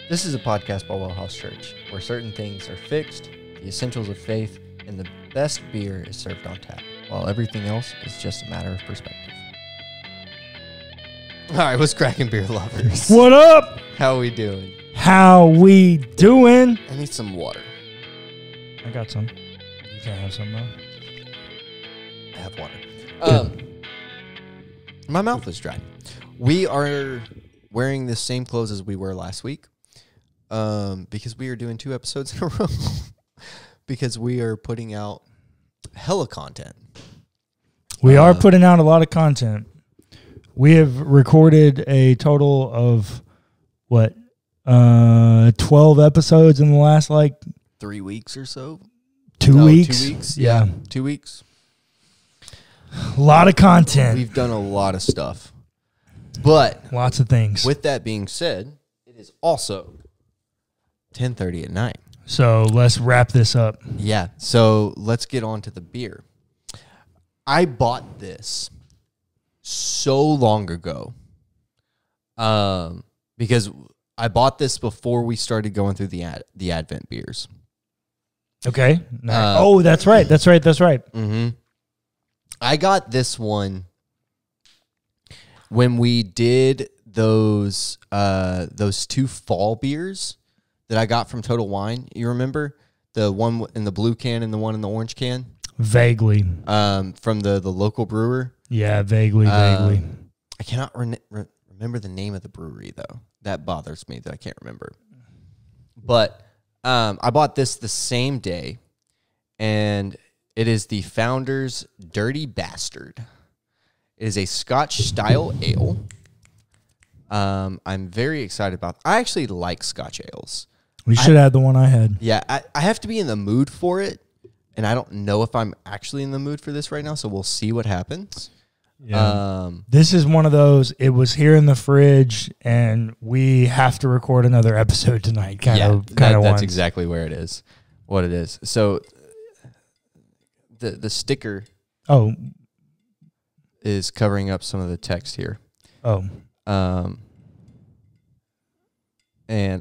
This is a podcast by WellHouse Church, where certain things are fixed, the essentials of faith, and the best beer is served on tap, while everything else is just a matter of perspective. All right, what's cracking, beer lovers? What up? How are we doing? How we doing? I need some water. I got some. You can't have some, though. I have water. My mouth is dry. We are wearing the same clothes as we were last week because we are doing 2 episodes in a row because we are putting out hella content. We are putting out a lot of content. We have recorded a total of, 12 episodes in the last, 3 weeks or so? 2 weeks? 2 weeks. Yeah. 2 weeks. A lot of content. We've done a lot of stuff. But lots of things. with that being said, it is also 10:30 at night. So let's wrap this up. Yeah. So let's get on to the beer. I bought this so long ago because I bought this before we started going through the Advent beers. Okay. That's right. Mm-hmm. I got this one when we did those 2 fall beers that I got from Total Wine. You remember the one in the blue can and the one in the orange can? Vaguely. From the local brewer. Yeah, vaguely. I cannot remember the name of the brewery though. That bothers me that I can't remember. But I bought this the same day, and it is the Founder's Dirty Bastard. It is a Scotch-style ale. I'm very excited about it. I actually like Scotch ales. We should have the one I had. Yeah, I have to be in the mood for it, and I don't know if I'm actually in the mood for this right now, so we'll see what happens. Yeah. This is one of those, it was here in the fridge, and we have to record another episode tonight. That's exactly where it is, what it is. So the sticker is covering up some of the text here. And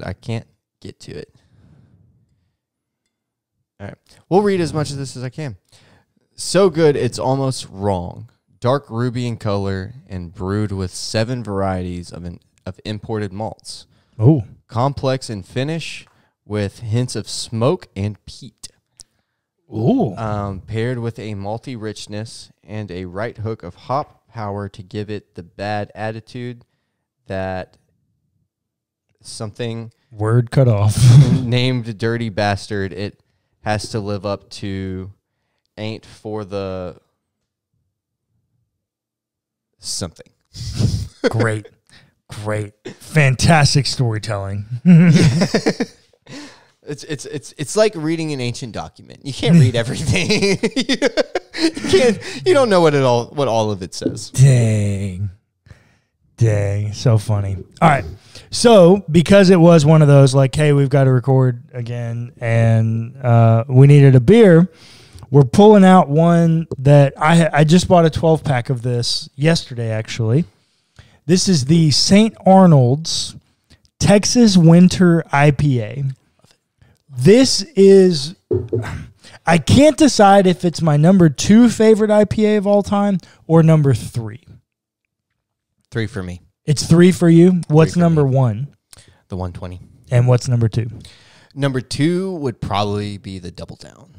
I can't get to it. All right. We'll read as much of this as I can. So good, it's almost wrong. Dark ruby in color and brewed with 7 varieties of imported malts. Oh. Complex in finish with hints of smoke and peat. Ooh. Paired with a malty richness and a right hook of hop power to give it the bad attitude that something word cut off named Dirty Bastard it has to live up to ain't for the something. Great. Fantastic storytelling. It's like reading an ancient document. You can't read everything. You don't know what all of it says. Dang. So funny. All right. So because it was one of those hey, we've got to record again and we needed a beer, we're pulling out one that I just bought a 12-pack of this yesterday, actually. This is the St. Arnold's Texas Winter IPA. This is, I can't decide if it's my number 2 favorite IPA of all time or number 3. 3 for me. It's 3 for you? What's number 1? The 120. And what's number 2? Number 2 would probably be the Double Down.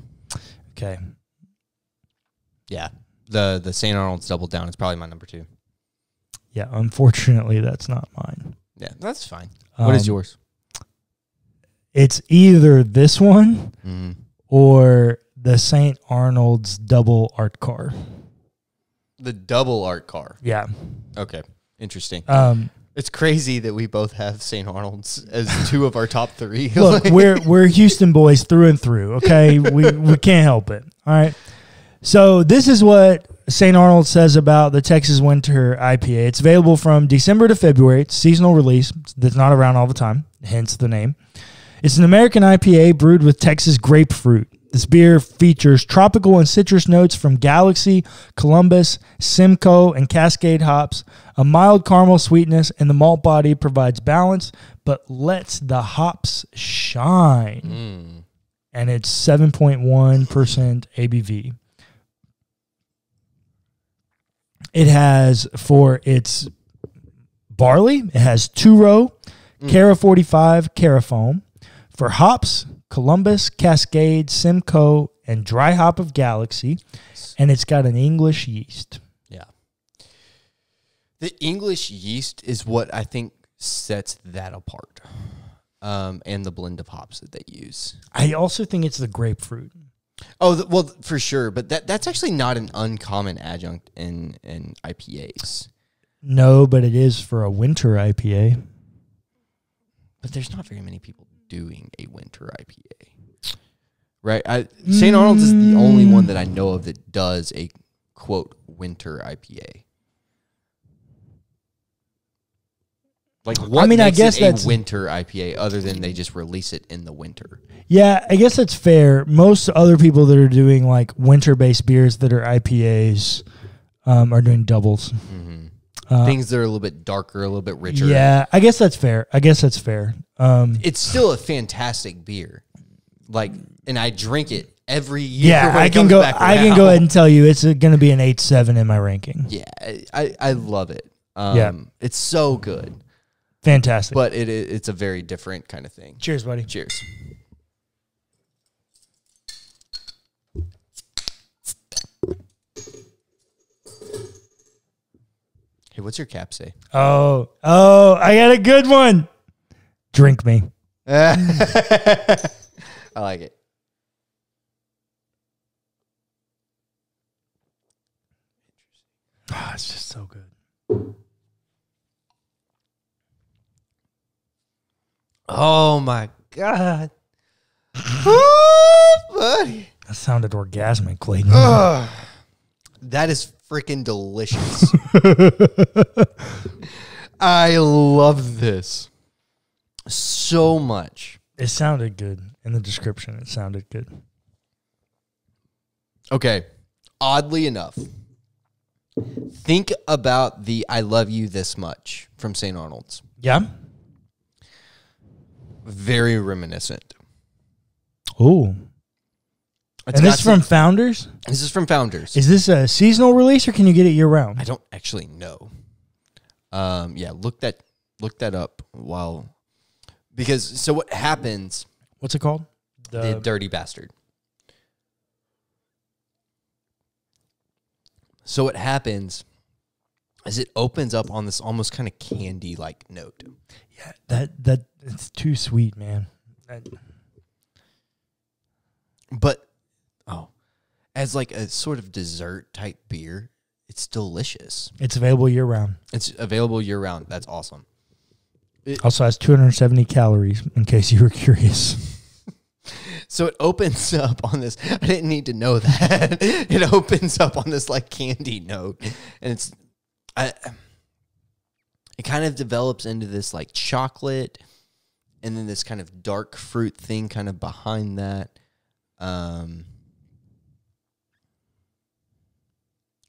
Okay. Yeah. The St. Arnold's Double Down is probably my number 2. Yeah, unfortunately, that's not mine. Yeah, that's fine. What is yours? It's either this one or the St. Arnold's Double Art Car. The Double Art Car. Yeah. Okay. Interesting. It's crazy that we both have St. Arnold's as 2 of our top 3. Look, we're Houston boys through and through, okay? We can't help it. All right. So this is what St. Arnold says about the Texas Winter IPA. It's available from December to February. It's a seasonal release that's not around all the time, hence the name. It's an American IPA brewed with Texas grapefruit. This beer features tropical and citrus notes from Galaxy, Columbus, Simcoe, and Cascade hops. A mild caramel sweetness, and the malt body provides balance, but lets the hops shine. And it's 7.1% ABV. It has, for its barley, it has 2-row, Cara 45, Cara foam. For hops, Columbus, Cascade, Simcoe, and Dry Hop of Galaxy. And it's got an English yeast. Yeah. The English yeast is what I think sets that apart. And the blend of hops that they use. I also think it's the grapefruit. Oh, well, for sure. But that's actually not an uncommon adjunct in IPAs. No, but it is for a winter IPA. But there's not very many people doing a winter IPA. Right? St. Arnold's is the only one that I know of that does a, quote, winter IPA. Like, what makes I guess it that's a winter IPA other than they just release it in the winter? Yeah, I guess that's fair. Most other people that are doing like winter-based beers that are IPAs are doing doubles. Things that are a little bit darker, a little bit richer. Yeah, I guess that's fair. It's still a fantastic beer. Like, and I drink it every year. Yeah, I can go ahead and tell you it's going to be an 8.7 in my ranking. Yeah, I love it. It's so good. Fantastic. But it's a very different kind of thing. Cheers, buddy. Cheers. Hey, what's your cap say? Oh, I got a good one. Drink me. I like it. Oh, it's just so good. Oh, my God. Oh, buddy. That sounded orgasmic, Clayton. That is freaking delicious. I love this so much. It sounded good. In the description, it sounded good. Okay. Oddly enough, think about the I love you this much from St. Arnold's. Yeah? Very reminiscent. Ooh. And this is from Founders? This is from Founders. Is this a seasonal release or can you get it year round? I don't actually know. Yeah, look that up because what happens? What's it called? The Dirty Bastard. So what happens is it opens up on this almost kind of candy like note. Yeah, that it's too sweet, man. But as like a sort of dessert type beer, it's delicious. It's available year round. It's available year round. That's awesome. It also has 270 calories, in case you were curious. So it opens up on this. I didn't need to know that. It opens up on this like candy note, and it kind of develops into this like chocolate, and then this kind of dark fruit thing kind of behind that.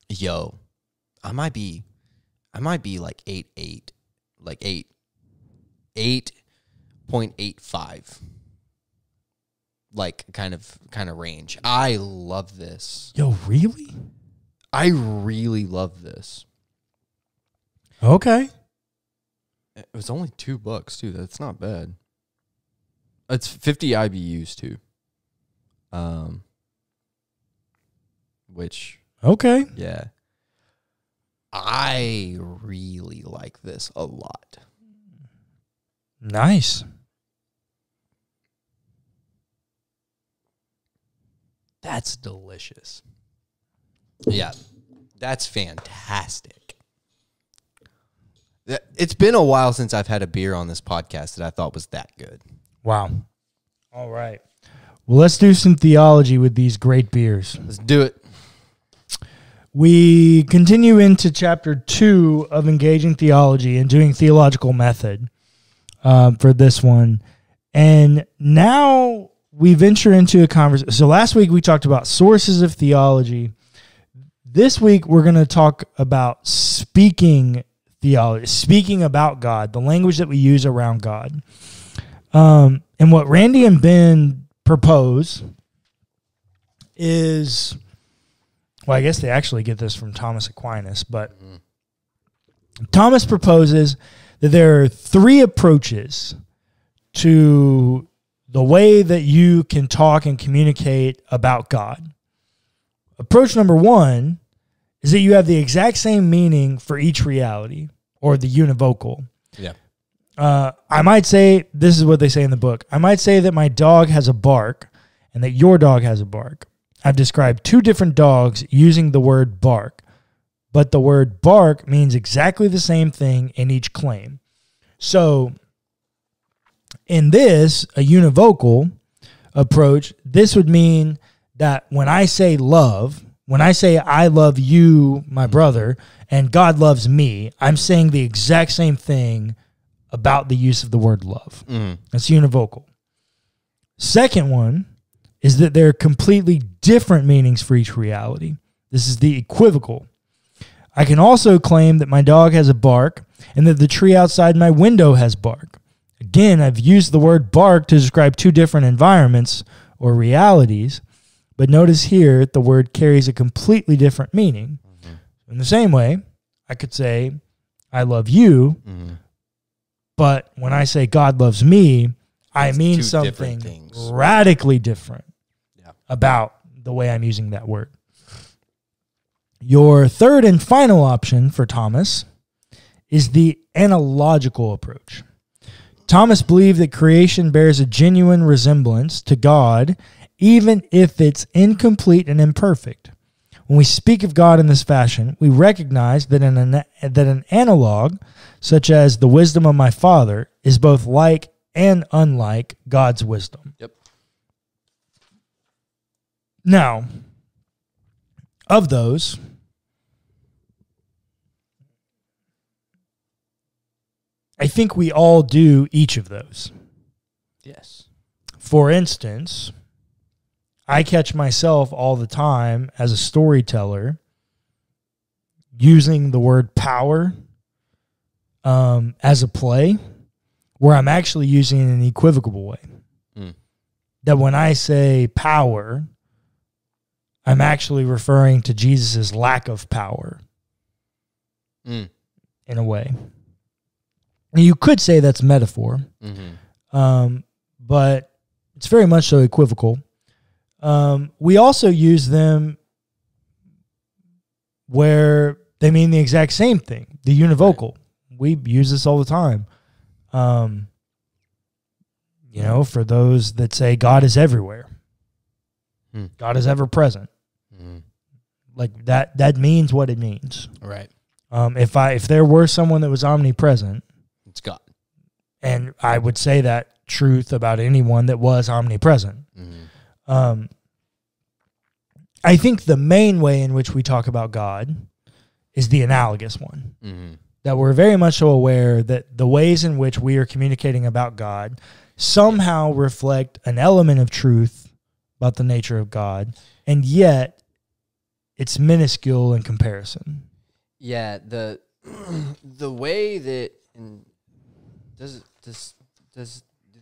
Yo, I might be like 8.8, like 8.85, like kind of range. I love this. Yo, really? I really love this. Okay. It was only $2 too. That's not bad. It's 50 IBUs too. Which okay. Yeah. I really like this a lot. Nice. That's delicious. Yeah. That's fantastic. It's been a while since I've had a beer on this podcast that I thought was that good. Wow. All right. Well, let's do some theology with these great beers. Let's do it. We continue into chapter 2 of Engaging Theology and doing theological method for this one. And now we venture into a conversation. So last week we talked about sources of theology. This week we're going to talk about speaking theology, speaking about God, the language that we use around God. And what Randy and Ben propose is, well, I guess they actually get this from Thomas Aquinas, but Thomas proposes that there are three approaches to the way that you can talk and communicate about God. Approach number one is that you have the exact same meaning for each reality, or the univocal. Yeah. I might say, this is what they say in the book, I might say that my dog has a bark and that your dog has a bark. I've described two different dogs using the word bark, but the word bark means exactly the same thing in each claim. So in this, a univocal approach, this would mean that when I say love, when I say I love you, my brother, and God loves me, I'm saying the exact same thing about the use of the word love. That's univocal. Second one is that there are completely different meanings for each reality. This is the equivocal. I can also claim that my dog has a bark and that the tree outside my window has bark. Again, I've used the word bark to describe two different environments or realities, but notice here the word carries a completely different meaning. In the same way, I could say, I love you, but when I say God loves me, I mean something radically different about the way I'm using that word. Your third and final option for Thomas is the analogical approach. Thomas believed that creation bears a genuine resemblance to God, even if it's incomplete and imperfect. When we speak of God in this fashion, we recognize that an analog, such as the wisdom of my Father, is both like and unlike God's wisdom. Yep. Now, of those, I think we all do each of those. Yes. For instance, I catch myself all the time as a storyteller using the word power as a play, where I'm actually using it in an equivocal way. That when I say power, I'm actually referring to Jesus' lack of power in a way. You could say that's metaphor, but it's very much so equivocal. We also use them where they mean the exact same thing, the univocal. Right. We use this all the time. For those that say God is everywhere. God is ever present. Like that means what it means. Right. If there were someone that was omnipresent, it's God. And I would say that truth about anyone that was omnipresent. I think the main way in which we talk about God is the analogous one. That we're very much so aware that the ways in which we are communicating about God somehow reflect an element of truth about the nature of God, and yet it's minuscule in comparison. Yeah, the way that do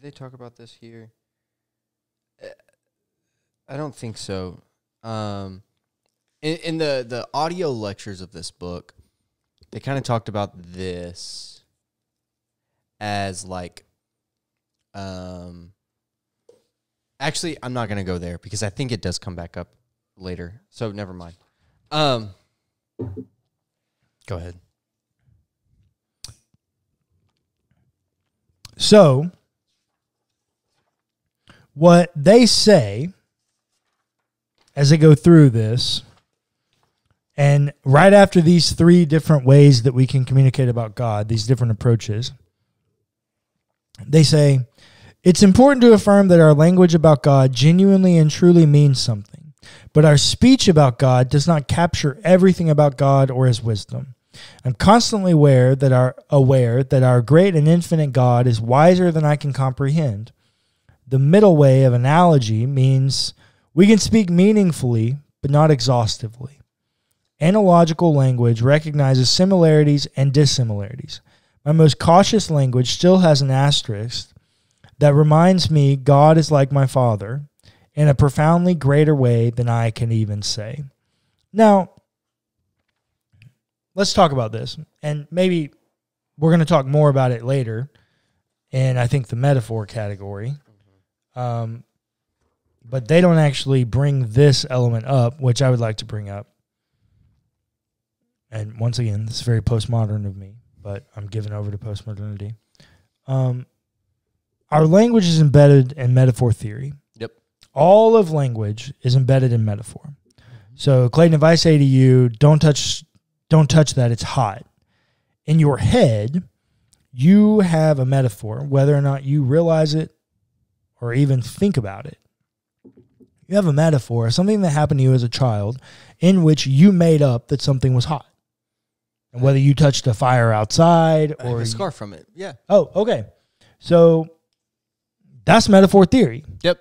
they talk about this here? I don't think so. In the audio lectures of this book, they kind of talked about this as like, actually, I'm not going to go there because I think it does come back up later. So never mind. Go ahead. So, what they say as they go through this, and right after these three different ways that we can communicate about God, these different approaches, they say, it's important to affirm that our language about God genuinely and truly means something, but our speech about God does not capture everything about God or his wisdom. I'm constantly aware that our great and infinite God is wiser than I can comprehend. The middle way of analogy means we can speak meaningfully, but not exhaustively. Analogical language recognizes similarities and dissimilarities. My most cautious language still has an asterisk that reminds me God is like my Father in a profoundly greater way than I can even say. Now, let's talk about this, and maybe we're going to talk more about it later in, I think, the metaphor category. But they don't actually bring this element up, which I would like to bring up. And once again, this is very postmodern of me, but I'm giving over to postmodernity. Our language is embedded in metaphor theory. Yep. All of language is embedded in metaphor. So, Clayton, if I say to you, don't touch that, it's hot. In your head, you have a metaphor, whether or not you realize it or even think about it. You have a metaphor, something that happened to you as a child, in which you made up that something was hot. And whether you touched a fire outside or... I have a scar from it, yeah. Oh, okay. So, that's metaphor theory. Yep.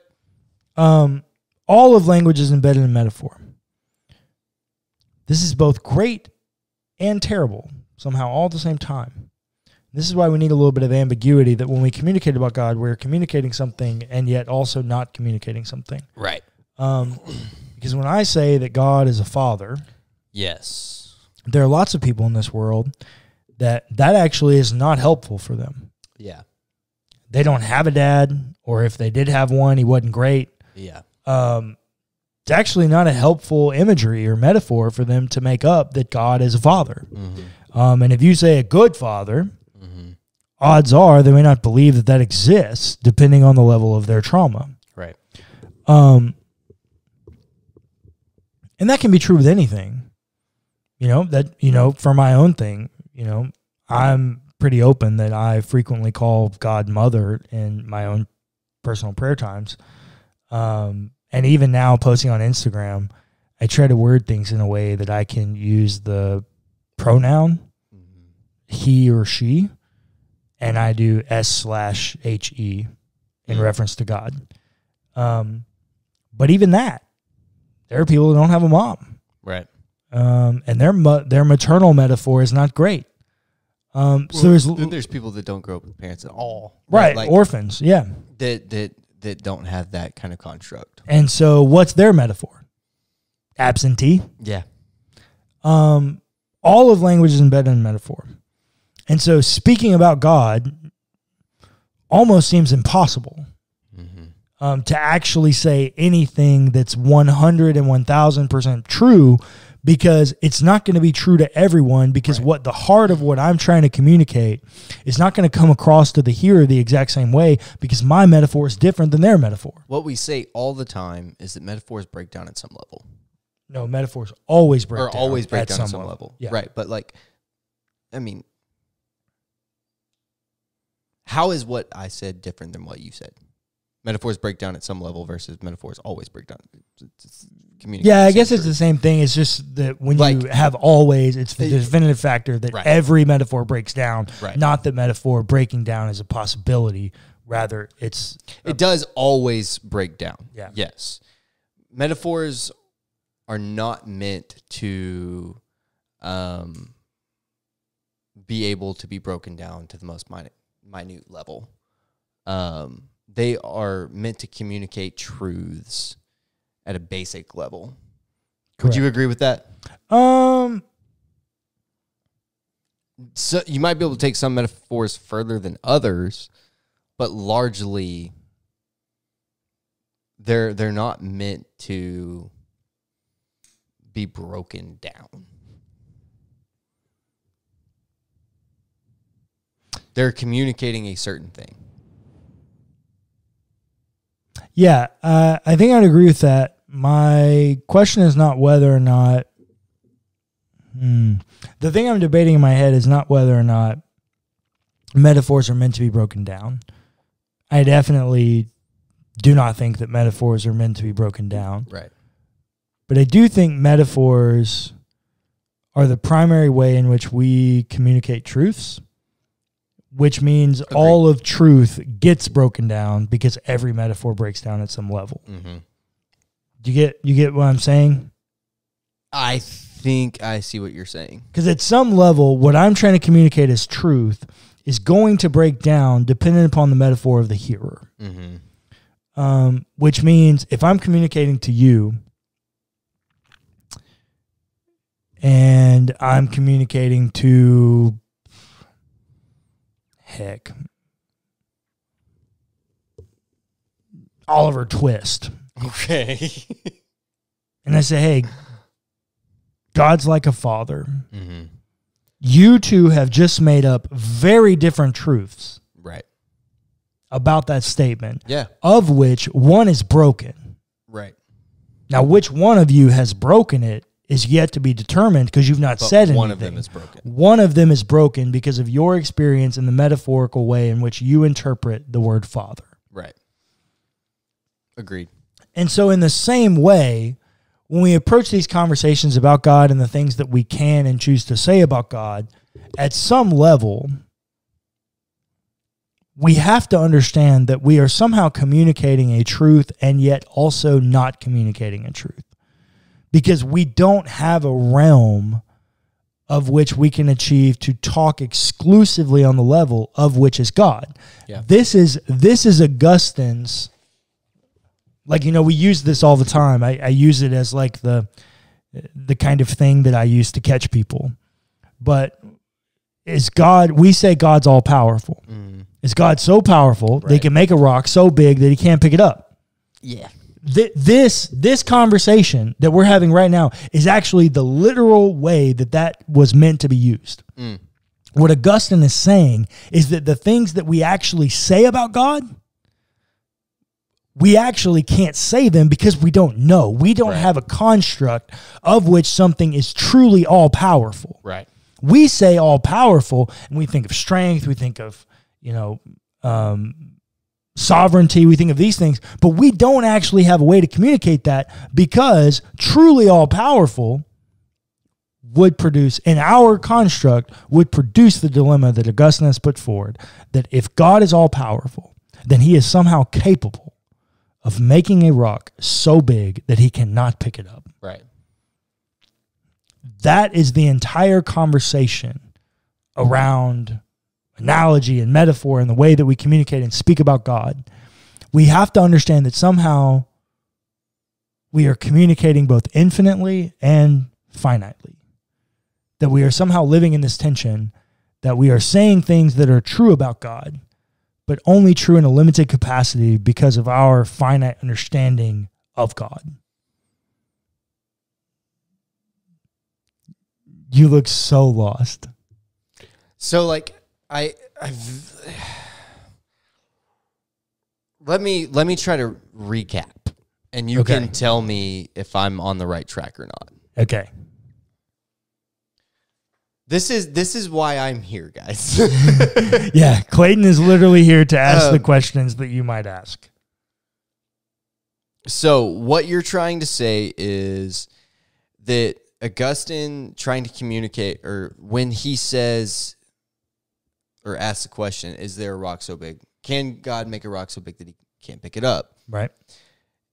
All of language is embedded in metaphor. This is both great and terrible, somehow all at the same time. This is why we need a little bit of ambiguity, that when we communicate about God, we're communicating something and yet also not communicating something. Right. Because when I say that God is a father, yes, there are lots of people in this world that actually is not helpful for them. Yeah. They don't have a dad, or if they did have one, he wasn't great. Yeah. It's actually not a helpful imagery or metaphor for them to make up that God is a father. Mm-hmm. And if you say a good father, odds are they may not believe that exists, depending on the level of their trauma. Right. And that can be true with anything. For my own thing, I'm pretty open that I frequently call God Mother in my own personal prayer times. And even now, posting on Instagram, I try to word things in a way that I can use the pronoun he or she, and I do S/HE in reference to God. But even that, there are people who don't have a mom. Right. And their maternal metaphor is not great. So there's people that don't grow up with parents at all. Right, like, orphans, yeah. That don't have that kind of construct. And so what's their metaphor? Absentee. Yeah. All of language is embedded in metaphor. And so speaking about God almost seems impossible. To actually say anything that's 100 and 1,000% true, because it's not going to be true to everyone, because what the heart of what I'm trying to communicate is not going to come across to the hearer the exact same way, because my metaphor is different than their metaphor. What we say all the time is that metaphors break down at some level. No, metaphors always break down. Always break down at some level. Yeah. Right, but how is what I said different than what you said? Metaphors break down at some level versus metaphors always break down. Yeah, I guess it's the same thing. It's just that when you have always, it's the definitive factor that every metaphor breaks down, not that metaphor breaking down is a possibility. Rather, it does always break down. Yeah. Yes. Metaphors are not meant to be able to be broken down to the most minute level. They are meant to communicate truths at a basic level. Correct. Would you agree with that? So you might be able to take some metaphors further than others, but largely they're not meant to be broken down. They're communicating a certain thing. Yeah, I think I'd agree with that. My question is not whether or not... The thing I'm debating in my head is not whether or not metaphors are meant to be broken down. I definitely do not think that metaphors are meant to be broken down. Right. But I do think metaphors are the primary way in which we communicate truths, which means all of truth gets broken down because every metaphor breaks down at some level. Mm-hmm. Do you get what I'm saying? I think I see what you're saying. Because at some level, what I'm trying to communicate as truth is going to break down dependent upon the metaphor of the hearer. Which means if I'm communicating to you and I'm communicating to, Oliver Twist. Okay. And I say, hey, God's like a father. You two have just made up very different truths. Right. About that statement. Yeah. Of which one is broken. Right. Now, which one of you has broken it is yet to be determined because you've not said anything. One of them is broken. One of them is broken because of your experience in the metaphorical way in which you interpret the word father. Right. Agreed. And so in the same way, when we approach these conversations about God and the things that we can and choose to say about God, at some level, we have to understand that we are somehow communicating a truth and yet also not communicating a truth. Because we don't have a realm of which we can achieve to talk exclusively on the level of which is God. Yeah. This is Augustine's, like, we use this all the time. I use it as like the kind of thing that I use to catch people. But is God, we say God's all powerful. Is God so powerful that he can make a rock so big that he can't pick it up? Yeah. This conversation that we're having right now is actually the literal way that was meant to be used. What Augustine is saying is that the things that we actually say about God, we actually can't say them because we don't know. We don't have a construct of which something is truly all-powerful. Right. We say all-powerful, and we think of strength, we think of, sovereignty, we think of these things, but we don't actually have a way to communicate that because truly all-powerful would produce, in our construct, would produce the dilemma that Augustine has put forward, that if God is all-powerful, then he is somehow capable of making a rock so big that he cannot pick it up. Right. That is the entire conversation around analogy and metaphor and the way that we communicate and speak about God. We have to understand that somehow we are communicating both infinitely and finitely. That we are somehow living in this tension, that we are saying things that are true about God, but only true in a limited capacity because of our finite understanding of God. You look so lost. So, let me try to recap, and you can tell me if I'm on the right track or not. Okay. This is why I'm here, guys. Yeah, Clayton is literally here to ask the questions that you might ask. So what you're trying to say is that Augustine trying to communicate, or when he says or asks the question, is there a rock so big? Can God make a rock so big that he can't pick it up? Right.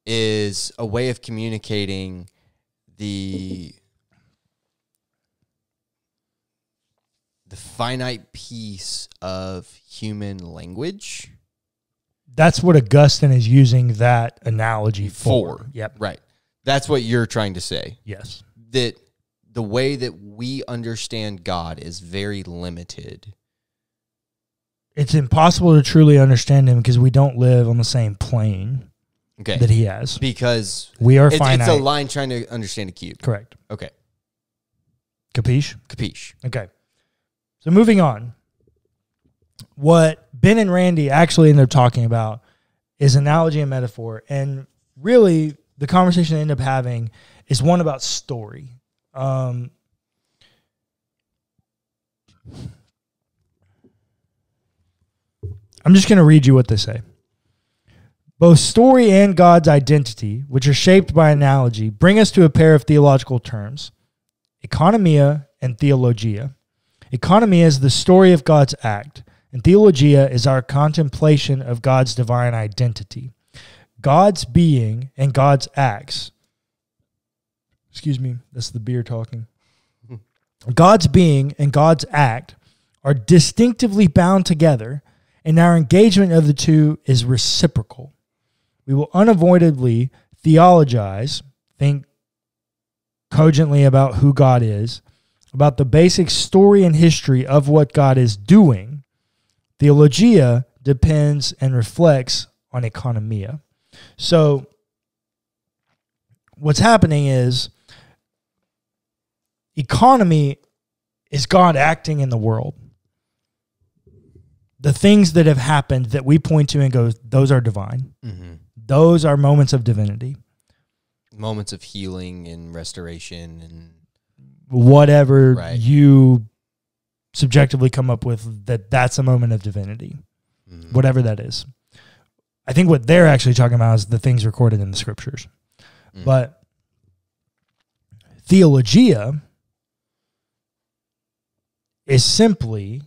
Is a way of communicating the finite piece of human language. That's what Augustine is using that analogy for. Yep. Right. That's what you're trying to say. Yes. That the way that we understand God is very limited. It's impossible to truly understand him because we don't live on the same plane that he has. Because we are finite. It's a line trying to understand a cube. Correct. Okay. Capiche? Capiche. Okay. So moving on. What Ben and Randy actually ended up talking about is analogy and metaphor. And really, the conversation they end up having is one about story. I'm just going to read you what they say. Both story and God's identity, which are shaped by analogy, bring us to a pair of theological terms, economia and theologia. Economia is the story of God's act, and theologia is our contemplation of God's divine identity. God's being and God's acts. Excuse me, that's the beer talking. God's being and God's act are distinctively bound together, and our engagement of the two is reciprocal. We will unavoidably theologize, think cogently about who God is, about the basic story and history of what God is doing. Theologia depends and reflects on economia. So what's happening is economy is God acting in the world. The things that have happened that we point to and go, those are divine. Mm-hmm. Those are moments of divinity. Moments of healing and restoration and whatever you subjectively come up with, that's a moment of divinity. Mm-hmm. Whatever that is. I think what they're actually talking about is the things recorded in the scriptures. Mm-hmm. But theologia is simply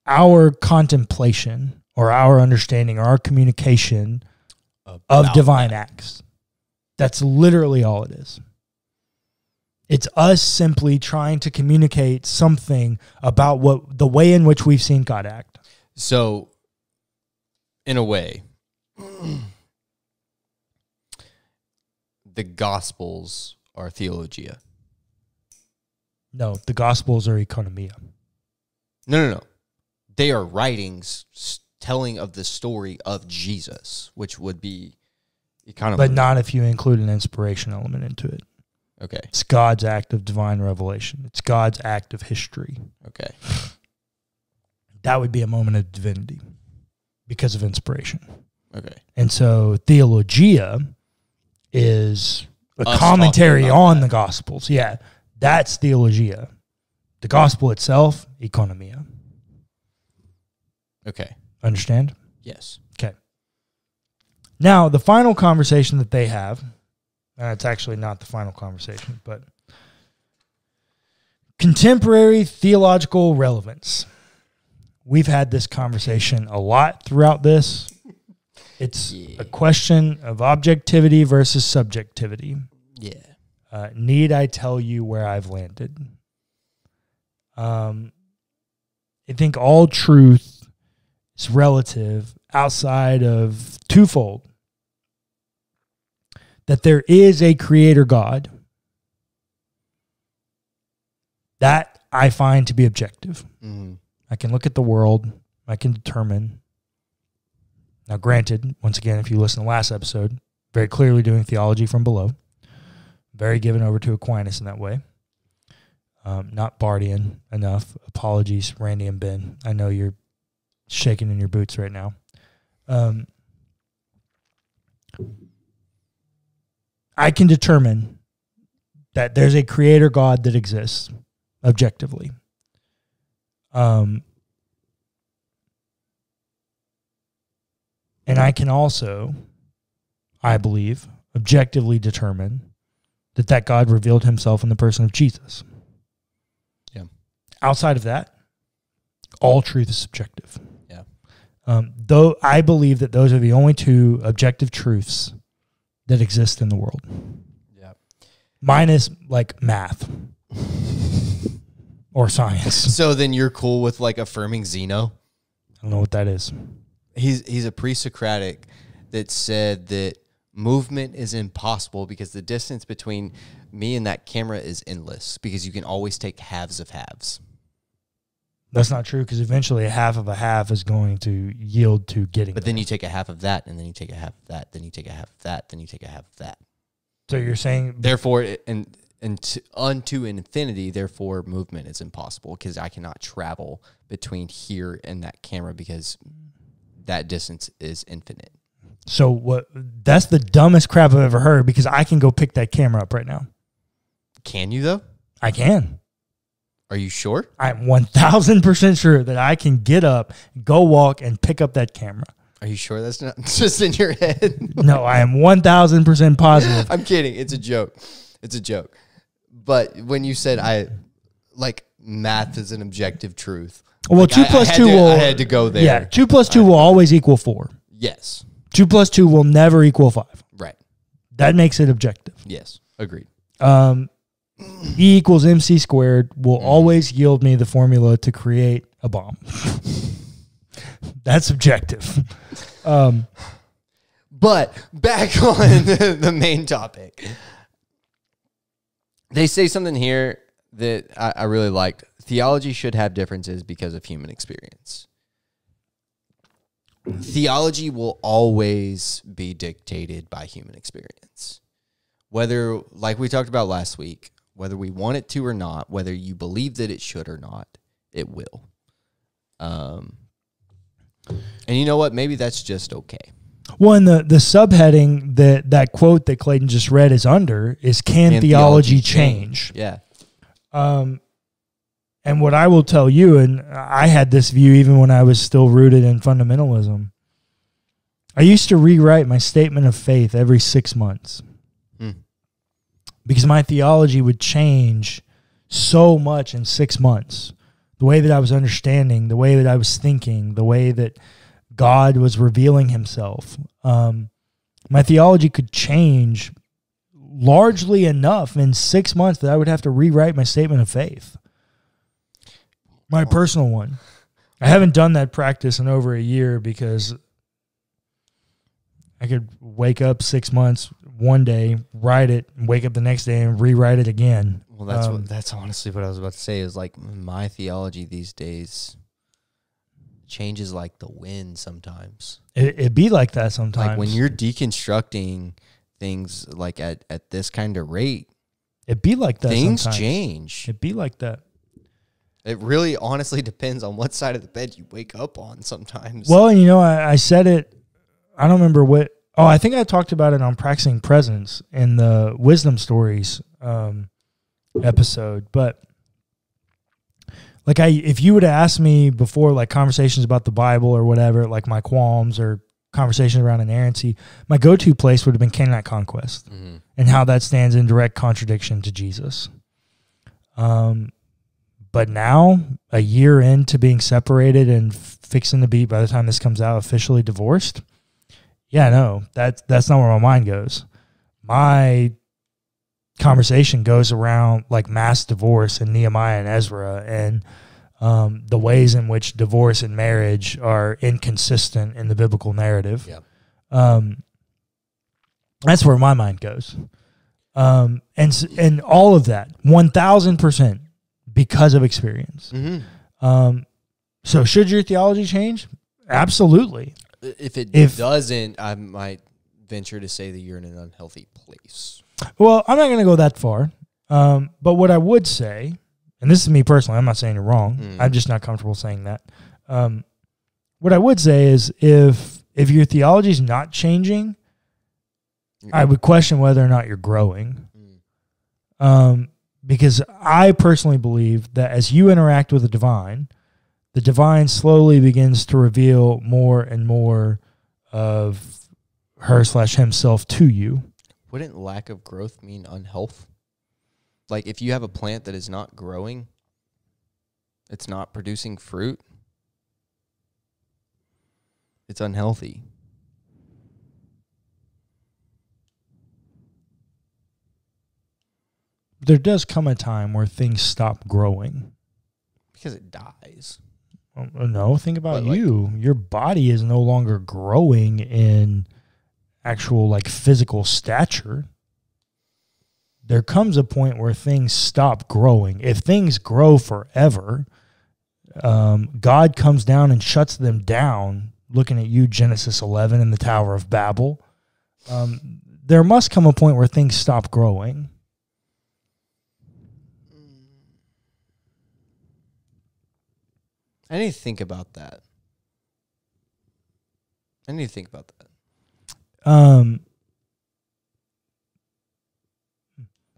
our contemplation or our understanding or our communication of divine acts. That's literally all it is. It's us simply trying to communicate something about the way in which we've seen God act. So, in a way, the Gospels are theologia. No, the Gospels are economia. No. They are writings telling of the story of Jesus, which would be economy. But not if you include an inspiration element into it. Okay. It's God's act of divine revelation. It's God's act of history. Okay. That would be a moment of divinity because of inspiration. Okay. And so theologia is a commentary on the Gospels. Yeah, that's theologia. The Gospel itself, economia. Okay. Understand? Yes. Okay. Now, the final conversation that they have, it's actually not the final conversation, but contemporary theological relevance. We've had this conversation a lot throughout this. It's a question of objectivity versus subjectivity. Yeah. Need I tell you where I've landed? I think all truth is relative outside of twofold. That there is a creator God. That I find to be objective. Mm-hmm. I can look at the world. I can determine. Now, granted, once again, if you listen to the last episode, very clearly doing theology from below. Very given over to Aquinas in that way. Not Bardian enough. Apologies, Randy and Ben. I know you're shaking in your boots right now. I can determine that there's a creator God that exists objectively. And I can also, I believe, objectively determine that God revealed himself in the person of Jesus. Yeah. Outside of that, all truth is subjective. Yeah. Though I believe that those are the only two objective truths that exist in the world. Yeah. Minus like math or science. So then you're cool with like affirming Zeno? I don't know what that is. He's a pre-Socratic that said that movement is impossible because the distance between me and that camera is endless because you can always take halves of halves. That's not true because eventually a half of a half is going to yield to getting But then you take a half of that, and then you take a half of that, then you take a half of that, then you take a half of that. So you're saying... Therefore, unto infinity, therefore movement is impossible because I cannot travel between here and that camera because that distance is infinite. So what? That's the dumbest crap I've ever heard because I can go pick that camera up right now. Can you, though? I can. Are you sure? I'm 1,000% sure that I can get up, go walk, and pick up that camera. Are you sure that's not just in your head? No, I am 1,000% positive. I'm kidding. It's a joke. It's a joke. But when you said math is an objective truth. Well, like 2 plus 2 will... I had to go there. Yeah, 2 plus 2 will always equal 4. Yes. 2 plus 2 will never equal 5. Right. That makes it objective. Yes. Agreed. E equals MC squared will always yield me the formula to create a bomb. That's objective. But back on the main topic. They say something here that I really liked. Theology should have differences because of human experience. Theology will always be dictated by human experience. Whether, like we talked about last week, whether we want it to or not, whether you believe that it should or not, it will. And you know what? Maybe that's just okay. Well, and the subheading that quote that Clayton just read is under is, can theology change? Yeah. And what I will tell you, and I had this view even when I was still rooted in fundamentalism, I used to rewrite my statement of faith every 6 months. Because my theology would change so much in 6 months. The way that I was understanding, the way that I was thinking, the way that God was revealing himself. My theology could change largely enough in 6 months that I would have to rewrite my statement of faith. My personal one. I haven't done that practice in over a year because I could wake up 6 months one day, write it, and wake up the next day and rewrite it again. Well, that's honestly what I was about to say, is like my theology these days changes like the wind sometimes. It be like that sometimes. Like when you're deconstructing things like at this kind of rate, it be like that things sometimes. change. It be like that. It really honestly depends on what side of the bed you wake up on sometimes. Well, and you know, I said it, I don't remember what, I think I talked about it on Practicing Presence in the Wisdom Stories episode, but like if you would have asked me before, like conversations about the Bible or whatever, like my qualms or conversations around inerrancy, my go-to place would have been Canaanite conquest and how that stands in direct contradiction to Jesus. But now, a year into being separated and fixing to be, by the time this comes out, officially divorced, yeah, no, that's not where my mind goes. My conversation goes around like mass divorce and Nehemiah and Ezra and the ways in which divorce and marriage are inconsistent in the biblical narrative. Yeah. That's where my mind goes. And all of that, 1,000%. Because of experience. So should your theology change? Absolutely. If it doesn't, I might venture to say that you're in an unhealthy place. Well, I'm not going to go that far. But what I would say, and this is me personally, I'm not saying you're wrong. I'm just not comfortable saying that. What I would say is if your theology is not changing, I would question whether or not you're growing. Because I personally believe that as you interact with the divine slowly begins to reveal more and more of her/himself to you. Wouldn't lack of growth mean unhealth? Like if you have a plant that is not growing, it's not producing fruit, it's unhealthy. There does come a time where things stop growing. Because it dies. No, think about you. Your body is no longer growing in actual like physical stature. There comes a point where things stop growing. If things grow forever, God comes down and shuts them down, looking at you, Genesis 11 and the Tower of Babel. There must come a point where things stop growing. I need to think about that. I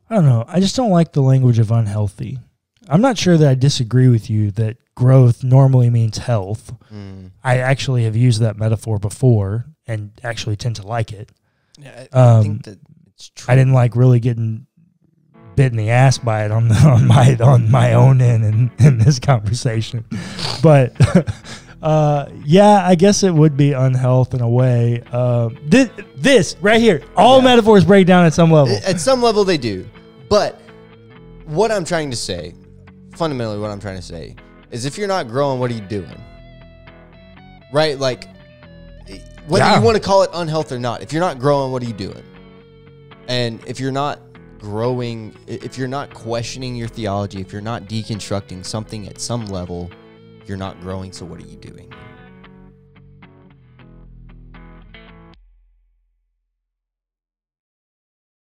don't know. I just don't like the language of unhealthy. I'm not sure that I disagree with you that growth normally means health. I actually have used that metaphor before and actually tend to like it. Yeah, I think that it's true. I didn't like really getting bit in the ass by it on my own end in this conversation, but yeah, I guess it would be unhealth in a way. This right here, all metaphors break down at some level. At some level, they do, but what I'm trying to say, fundamentally what I'm trying to say, is if you're not growing, what are you doing? Right? Like, whether you want to call it unhealth or not, if you're not growing, what are you doing? And if you're not growing, if you're not questioning your theology, if you're not deconstructing something at some level, you're not growing, so what are you doing?